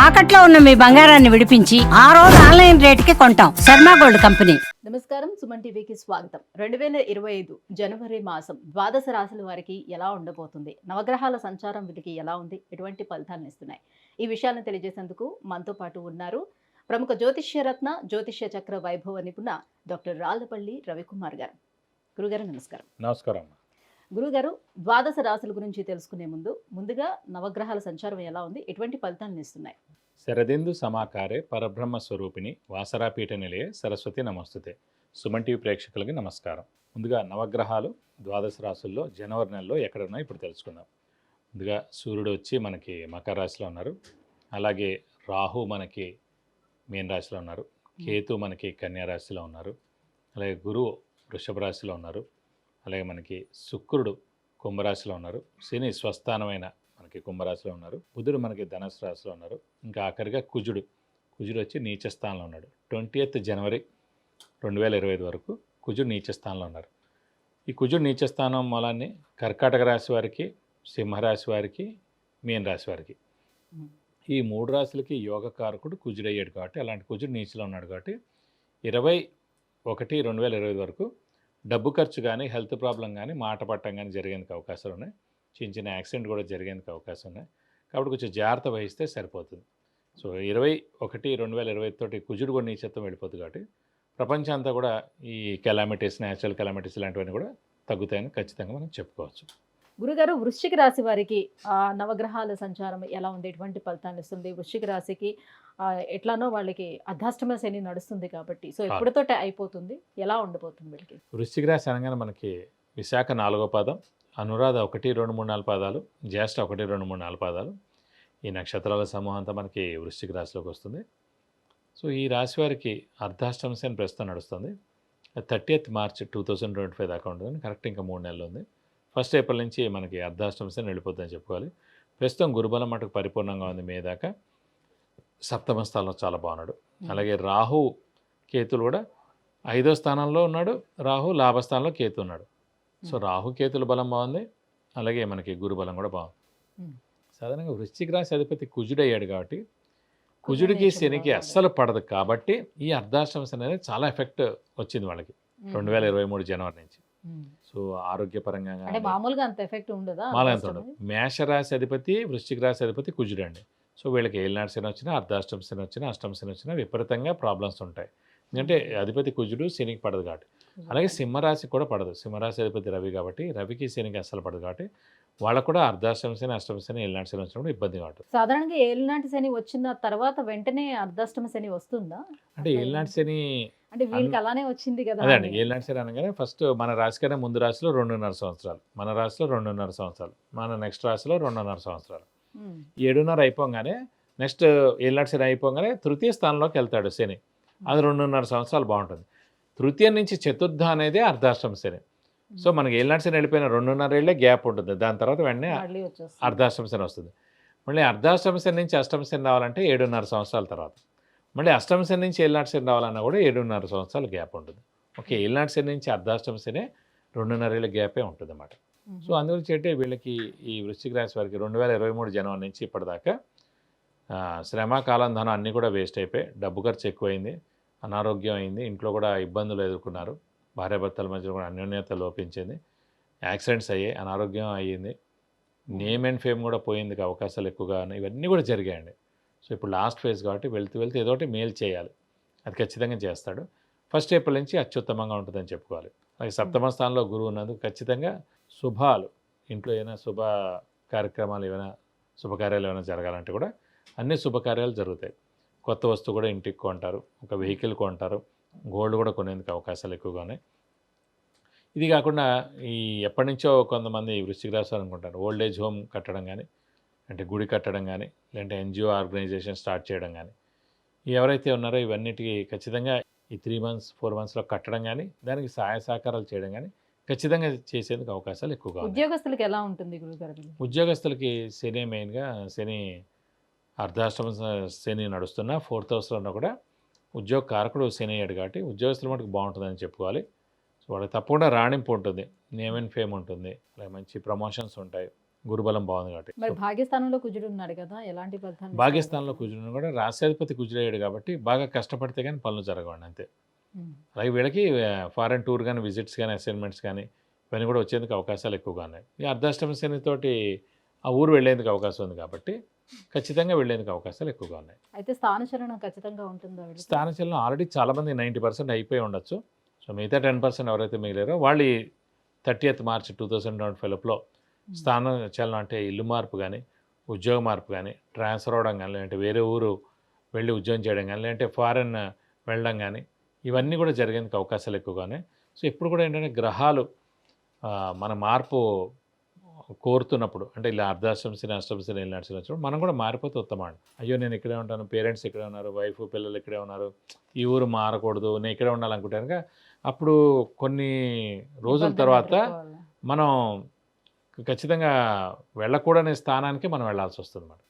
తాకట్లో ఉన్న మీ బంగారాన్ని విడిపించి ఆ రోజు ఆన్లైన్ రేటుకి కొంటాం. Sharma gold company. నమస్కారం, సుమన్ టీవీకి స్వాగతం. 2025 జనవరి మాసం ద్వాదశ రాశుల వారికి ఎలా ఉండబోతుంది, నవగ్రహాల సంచారం వీరికి ఎలా ఉంది, ఎటువంటి ఫలితాలను ఇస్తున్నాయి, ఈ విషయాలను తెలియజేసేందుకు మనతో పాటు ఉన్నారు ప్రముఖ జ్యోతిష్య రత్న జ్యోతిష్య చక్ర వైభవ నిపుణ డాక్టర్ రాళ్లపల్లి రవికుమార్ గారు. గురుగారు నమస్కారం. నమస్కారం. గురుగారు, ద్వాదశ రాశుల గురించి తెలుసుకునే ముందుగా నవగ్రహాల సంచారం ఎలా ఉంది, ఎటువంటి ఫలితాలను ఇస్తున్నాయి? శరదిందు సమాకారే పరబ్రహ్మ స్వరూపిణి వాసరాపీఠ నిలయే సరస్వతి నమస్తుతే. సుమన్ టీవీ ప్రేక్షకులకి నమస్కారం. ముందుగా నవగ్రహాలు ద్వాదశ రాశుల్లో జనవరి నెలలో ఎక్కడ ఉన్నాయో ఇప్పుడు తెలుసుకుందాం. ముందుగా సూర్యుడు వచ్చి మనకి మకర రాశిలో ఉన్నారు. అలాగే రాహు మనకి మీన రాశిలో ఉన్నారు. కేతు మనకి కన్యా రాశిలో ఉన్నారు. అలాగే గురువు వృషభ రాశిలో ఉన్నారు. అలాగే మనకి శుక్రుడు కుంభరాశిలో ఉన్నారు. శని స్వస్థానమైన మనకి కుంభరాశిలో ఉన్నారు. బుధుడు మనకి ధనుసు రాశిలో ఉన్నారు. ఇంకా ఆఖరిగా కుజుడు వచ్చి నీచ స్థానంలో ఉన్నాడు. 20th జనవరి 2025 వరకు కుజుడు నీచ స్థానంలో ఉన్నారు. ఈ కుజుడు నీచ స్థానం మూలాన్ని కర్కాటక రాశి వారికి, సింహరాశి వారికి, మీన రాశి వారికి, ఈ 3 రాశులకి యోగకారకుడు కుజుడు అయ్యాడు కాబట్టి, అలాంటి కుజుడు నీచలో ఉన్నాడు కాబట్టి 21/2025 వరకు డబ్బు ఖర్చు కానీ, హెల్త్ ప్రాబ్లం కానీ, మాట పట్టం కానీ జరిగేందుకు అవకాశాలు ఉన్నాయి. చిన్న యాక్సిడెంట్ కూడా జరిగేందుకు అవకాశం ఉన్నాయి. కాబట్టి కొంచెం జాగ్రత్త వహిస్తే సరిపోతుంది. సో 21/2025 తోటి కుజుడు కూడా నీచత్వం వెళ్ళిపోతుంది కాబట్టి ప్రపంచం అంతా కూడా ఈ కెలామిటీస్, న్యాచురల్ కెలామిటీస్ ఇలాంటివన్నీ కూడా తగ్గుతాయని ఖచ్చితంగా మనం చెప్పుకోవచ్చు. గురుగారు, వృశ్చిక రాశి వారికి నవగ్రహాల సంచారం ఎలా ఉంది, ఎటువంటి ఫలితాలు ఇస్తుంది? వృశ్చిక రాశికి ఎట్లానో వాళ్ళకి అర్ధాష్టమ శని నడుస్తుంది కాబట్టి, సో ఎప్పటితోటే అయిపోతుంది, ఎలా ఉండబోతుంది వీళ్ళకి? వృశ్చిక రాశి అనగానే మనకి విశాఖ 4వ పాదం, అనురాధ 1, 2, 3, 4 పాదాలు, జ్యేష్ఠ 1, 2, 3, 4 పాదాలు, ఈ నక్షత్రాల సమూహం అంతా మనకి వృశ్చిక రాశిలోకి వస్తుంది. సో ఈ రాశి వారికి అర్ధాష్టమ శని ప్రస్తుతం నడుస్తుంది. 30th మార్చ్ 2025 దాకా ఉంటుంది. కరెక్ట్ ఇంకా 3 నెలలు ఉంది. 1st ఏప్రిల్ నుంచి మనకి అర్ధాష్టమ శని వెళ్ళిపోతుందని చెప్పుకోవాలి. ప్రస్తుతం గురుబలం మటుకు పరిపూర్ణంగా ఉంది. మే దాకా సప్తమ స్థానంలో చాలా బాగున్నాడు. అలాగే రాహు కేతులు కూడా 5వ స్థానంలో ఉన్నాడు. రాహు లాభస్థానంలో కేతు ఉన్నాడు. సో రాహు కేతుల బలం బాగుంది. అలాగే మనకి గురుబలం కూడా బాగుంది. సాధారణంగా వృశ్చిక రాశి అధిపతి కుజుడు అయ్యాడు కాబట్టి కుజుడికి శనికి అస్సలు పడదు కాబట్టి ఈ అర్ధాష్టమ శని అనేది చాలా ఎఫెక్ట్ వచ్చింది వాళ్ళకి 2023 జనవరి నుంచి. సో ఆరోగ్యపరంగా మామూలుగా అంత ఎఫెక్ట్ ఉండదా? ఉండదు. మేషరాశి అధిపతి వృశ్చిక రాశి అధిపతి కుజుడు అండి. సో వీళ్ళకి ఏలినాటి శని వచ్చినా, అర్ధాష్టమ శని వచ్చినా, అష్టమ శని వచ్చినా విపరీతంగా ప్రాబ్లమ్స్ ఉంటాయి. ఎందుకంటే అధిపతి కుజుడు శనికి పడదు కాబట్టి. అలాగే సింహరాశి కూడా పడదు. సింహరాశి అధిపతి రవి కాబట్టి రవికి శనికి అస్సలు పడదు కాబట్టి వాళ్ళకు కూడా అర్ధాష్టమ శని, అష్టమ శని, ఏలినాటి శని వచ్చినప్పుడు ఇబ్బందిగా ఉంటుంది. సాధారణంగా ఏలినాటి శని వచ్చిన తర్వాత వెంటనే అర్ధాష్టమ శని వస్తుందా? అంటే ఏలినాటి శని అంటే వీళ్ళకి అలానే వచ్చింది కదా. అదే అండి, ఏలినాటి శని అనగానే ఫస్ట్ మన రాశి కన్నా ముందు రాశిలో 2.5 సంవత్సరాలు, మన రాశిలో 2.5 సంవత్సరాలు, మన నెక్స్ట్ రాశిలో 2.5 సంవత్సరాలు, 7.5 అయిపోగానే నెక్స్ట్ ఏలినాటి శని అయిపోగానే తృతీయ స్థానంలోకి వెళ్తాడు శని. అది 2.5 సంవత్సరాలు బాగుంటుంది. తృతీయ నుంచి చతుర్థ అనేది అర్ధాష్టమ శని. సో మనకి ఏలినాటి శని వెళ్ళిపోయిన 2.5 ఏళ్ళే గ్యాప్ ఉంటుంది. దాని తర్వాత వెంటనే అర్ధాష్టమ శని వస్తుంది. మళ్ళీ అర్ధాష్టమ శని నుంచి అష్టమ శని రావాలంటే 7.5 సంవత్సరాల తర్వాత, మళ్ళీ అష్టమ శని నుంచి ఏలినాటి శని రావాలన్నా కూడా 7.5 సంవత్సరాల గ్యాప్ ఉంటుంది. ఓకే, ఏలినాటి శని నుంచి అర్ధాష్టమ శని 2.5 ఏళ్ళ గ్యాపే ఉంటుంది అన్నమాట. సో అందుగురించి అంటే వీళ్ళకి ఈ వృశ్చిక రాశి వారికి 2023 జనవరి నుంచి ఇప్పటిదాకా శ్రమ, కాలం, ధనం అన్నీ కూడా వేస్ట్ అయిపోయి డబ్బు ఖర్చు ఎక్కువైంది, అనారోగ్యం అయింది, ఇంట్లో కూడా ఇబ్బందులు ఎదుర్కొన్నారు, భార్యాభర్తల మధ్య కూడా అన్యోన్యత లోపించింది, యాక్సిడెంట్స్ అయ్యాయి, అనారోగ్యం అయ్యింది, నేమ్ అండ్ ఫేమ్ కూడా పోయేందుకు అవకాశాలు ఎక్కువగా ఉన్నాయి. ఇవన్నీ కూడా జరిగాయండి. సో ఇప్పుడు లాస్ట్ ఫేజ్ కాబట్టి వెళ్తూ ఏదో ఒకటి మేలు చేయాలి, అది ఖచ్చితంగా చేస్తాడు. 1st ఏప్రిల్ నుంచి అత్యుత్తమంగా ఉంటుందని చెప్పుకోవాలి. అలాగే సప్తమ స్థానంలో గురువు ఉన్నందుకు ఖచ్చితంగా శుభాలు, ఇంట్లో ఏమైనా శుభ కార్యక్రమాలు, ఏమైనా శుభకార్యాలు ఏమైనా జరగాలంటే కూడా అన్ని శుభకార్యాలు జరుగుతాయి. కొత్త వస్తువు కూడా ఇంటికి కొంటారు, ఒక వెహికల్ కొంటారు, గోల్డ్ కూడా కొనేందుకు అవకాశాలు ఎక్కువగా ఉన్నాయి. ఇది కాకుండా ఈ ఎప్పటి నుంచో కొంతమంది వృశ్చిక రాశి అనుకుంటారు ఓల్డ్ ఏజ్ హోమ్ కట్టడం కానీ, అంటే గుడి కట్టడం కానీ, లేదంటే ఎన్జిఓ ఆర్గనైజేషన్ స్టార్ట్ చేయడం కానీ, ఎవరైతే ఉన్నారో ఇవన్నిటికీ ఖచ్చితంగా ఈ 3 months 4 monthsలో కట్టడం కానీ, దానికి సహాయ సహకారాలు చేయడం కానీ ఖచ్చితంగా చేసేందుకు అవకాశాలు ఎక్కువగా ఉన్నాయి. ఉద్యోగస్తులకి ఎలా ఉంటుంది గురుగారు? ఉద్యోగస్తులకి శని మెయిన్గా శని అర్ధాష్టమ శని నడుస్తున్న 4th హౌస్లో ఉన్నా కూడా ఉద్యోగ కారకుడు శని అయ్యాడు కాబట్టి ఉద్యోగస్తుల మటుకు బాగుంటుందని చెప్పుకోవాలి. సో వాళ్ళకి తప్పకుండా రాణింపు ఉంటుంది, నేమ్ అండ్ ఫేమ్ ఉంటుంది, అలాగే మంచి ప్రమోషన్స్ ఉంటాయి, గురుబలం బాగుంది కాబట్టి. మరి భాగ్యస్థానంలో కుజుడు ఉన్నాడు కదా, ఎలాంటి ఫలితాలు భాగ్యస్థానంలో కుజుడు కూడా రాశ్యాధిపతి కుజుడయ్యాడు కాబట్టి బాగా కష్టపడితే కానీ పనులు జరగవండి అంతే. అలాగే వీళ్ళకి ఫారెన్ టూర్ కానీ, విజిట్స్ కానీ, అసైన్మెంట్స్ కానీ ఇవన్నీ కూడా వచ్చేందుకు అవకాశాలు ఎక్కువగా ఉన్నాయి. ఈ అర్ధాష్టమ శనితోటి ఆ ఊరు వెళ్ళేందుకు అవకాశం ఉంది కాబట్టి ఖచ్చితంగా వెళ్ళేందుకు అవకాశాలు ఎక్కువగా ఉన్నాయి. అయితే స్థానచలనం ఖచ్చితంగా ఉంటుందా వీళ్ళకి? స్థానచలనం ఆల్రెడీ చాలామంది 90% అయిపోయి ఉండొచ్చు. సో మిగతా 10% ఎవరైతే మిగిలారో వాళ్ళు 30th March 2025లో స్థాన చలనం అంటే ఇల్లు మార్పు కానీ, ఉద్యోగ మార్పు కానీ, ట్రాన్స్ఫర్ అవ్వడం కానీ, లేదంటే వేరే ఊరు వెళ్ళి ఉద్యోగం చేయడం కానీ, లేదంటే ఫారెన్ వెళ్ళడం కానీ ఇవన్నీ కూడా జరిగేందుకు అవకాశాలు ఎక్కువగానే. సో ఇప్పుడు కూడా ఏంటంటే గ్రహాలు మన మార్పు కోరుతున్నప్పుడు అంటే ఇలా అర్ధాష్టమ శని, అష్టమ శని నడిచినప్పుడు మనం కూడా మారిపోతే ఉత్తమం. అయ్యో నేను ఇక్కడే ఉంటాను, పేరెంట్స్ ఇక్కడే ఉన్నారు, వైఫ్ పిల్లలు ఇక్కడే ఉన్నారు, ఈ ఊరు మారకూడదు, నేను ఇక్కడే ఉండాలనుకుంటాను. అప్పుడు కొన్ని రోజుల తర్వాత మనం ఖచ్చితంగా వెళ్ళకూడని స్థానానికి మనం వెళ్ళాల్సి వస్తుంది అన్నమాట.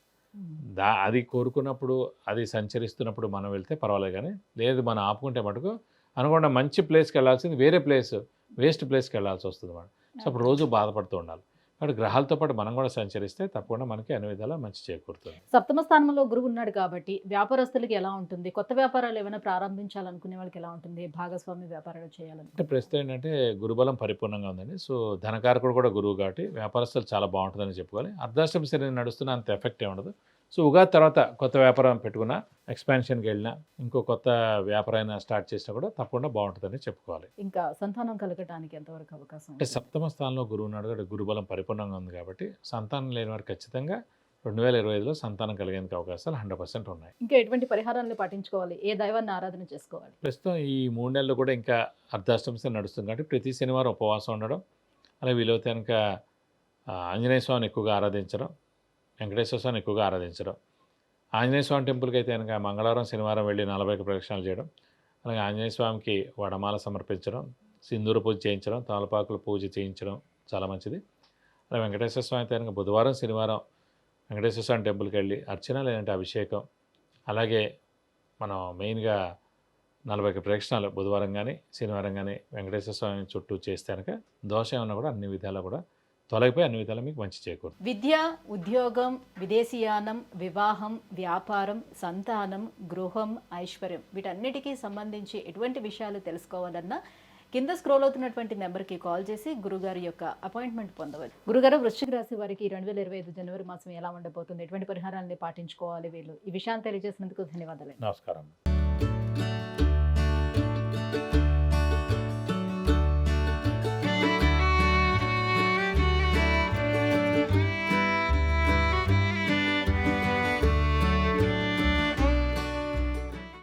అది కోరుకున్నప్పుడు, అది సంచరిస్తున్నప్పుడు మనం వెళ్తే పర్వాలేదు, కానీ లేదు మనం ఆపుకుంటే మటుకు అనుకోండి మంచి ప్లేస్కి వెళ్ళాల్సింది వేరే ప్లేస్, వేస్ట్ ప్లేస్కి వెళ్ళాల్సి వస్తుంది అన్నమాట. సో అప్పుడు రోజు బాధపడుతూ ఉండాలి. కాబట్టి గ్రహాలతో పాటు మనం కూడా సంచరిస్తే తప్పకుండా మనకి అన్ని విధాలా మంచి చేకూరుతుంది. సప్తమ స్థానంలో గురువు ఉన్నాడు కాబట్టి వ్యాపారస్తులకి ఎలా ఉంటుంది? కొత్త వ్యాపారాలు ఏమైనా ప్రారంభించాలనుకునే వాళ్ళకి ఎలా ఉంటుంది? భాగస్వామి వ్యాపారాలు చేయాలంటే అంటే ప్రస్తుతం ఏంటంటే గురుబలం పరిపూర్ణంగా ఉందండి. సో ధనకారకుడు కూడా గురువు కాబట్టి వ్యాపారస్తులు చాలా బాగుంటుందని చెప్పుకోవాలి. అర్ధాష్టమ శని నడుస్తున్న అంత ఎఫెక్ట్ ఏ ఉండదు. సో ఉగాది తర్వాత కొత్త వ్యాపారం పెట్టుకున్నా, ఎక్స్పాన్షన్కి వెళ్ళినా, ఇంకో కొత్త వ్యాపారం స్టార్ట్ చేసినా కూడా తప్పకుండా బాగుంటుందని చెప్పుకోవాలి. ఇంకా సంతానం కలగటానికి ఎంతవరకు అవకాశం అంటే సప్తమ స్థానంలో గురువు ఉన్నాడు కాబట్టి గురుబలం పరిపూర్ణంగా ఉంది కాబట్టి సంతానం లేని వారికి ఖచ్చితంగా 2025లో సంతానం కలిగేందుకు అవకాశాలు 100% ఉన్నాయి. ఇంకా ఎటువంటి పరిహారాలను పాటించుకోవాలి? ఏ దైవాన్ని ఆరాధన చేసుకోవాలి? ప్రస్తుతం ఈ 3 నెలలు కూడా ఇంకా అర్ధాష్టమ శని నడుస్తుంది కాబట్టి ప్రతి శనివారం ఉపవాసం ఉండడం, అలాగే వీలైతే కనుక ఆంజనేయ స్వామిని ఎక్కువగా ఆరాధించడం, వెంకటేశ్వర స్వామిని ఎక్కువగా ఆరాధించడం. ఆంజనేయ స్వామి టెంపుల్కి అయితే కనుక మంగళవారం శనివారం వెళ్ళి 40 ప్రదక్షిణాలు చేయడం, అలాగే ఆంజనేయ స్వామికి వడమాల సమర్పించడం, సింధూర పూజ చేయించడం, తమలపాకుల పూజ చేయించడం చాలా మంచిది. అలాగే వెంకటేశ్వర స్వామి అయితే కనుక బుధవారం శనివారం వెంకటేశ్వర స్వామి టెంపుల్కి వెళ్ళి అర్చన లేదంటే అభిషేకం, అలాగే మనం మెయిన్గా 40 ప్రదక్షిణాలు బుధవారం కానీ శనివారం కానీ వెంకటేశ్వర స్వామి చుట్టూ చేస్తే కనుక దోషం ఏమన్నా కూడా అన్ని విధాలా కూడా తొలగిపోయి అన్ని విధాలు మీకు మంచి చేకూరుతుంది. విద్య, ఉద్యోగం, విదేశీయానం, వివాహం, వ్యాపారం, సంతానం, గృహం, ఐశ్వర్యం వీటన్నిటికీ సంబంధించి ఎటువంటి విషయాలు తెలుసుకోవాలన్నా కింద స్క్రోల్ అవుతున్నటువంటి నెంబర్కి కాల్ చేసి గురుగారి యొక్క అపాయింట్మెంట్ పొందవచ్చు. గురుగారు, వృశ్చిక రాశి వారికి 2025 జనవరి మాసం ఎలా ఉండబోతుంది? ఎటువంటి పరిహారాన్ని పాటించుకోవాలి వీళ్ళు? ఈ విషయాన్ని తెలియజేసినందుకు ధన్యవాదాలు. నమస్కారం.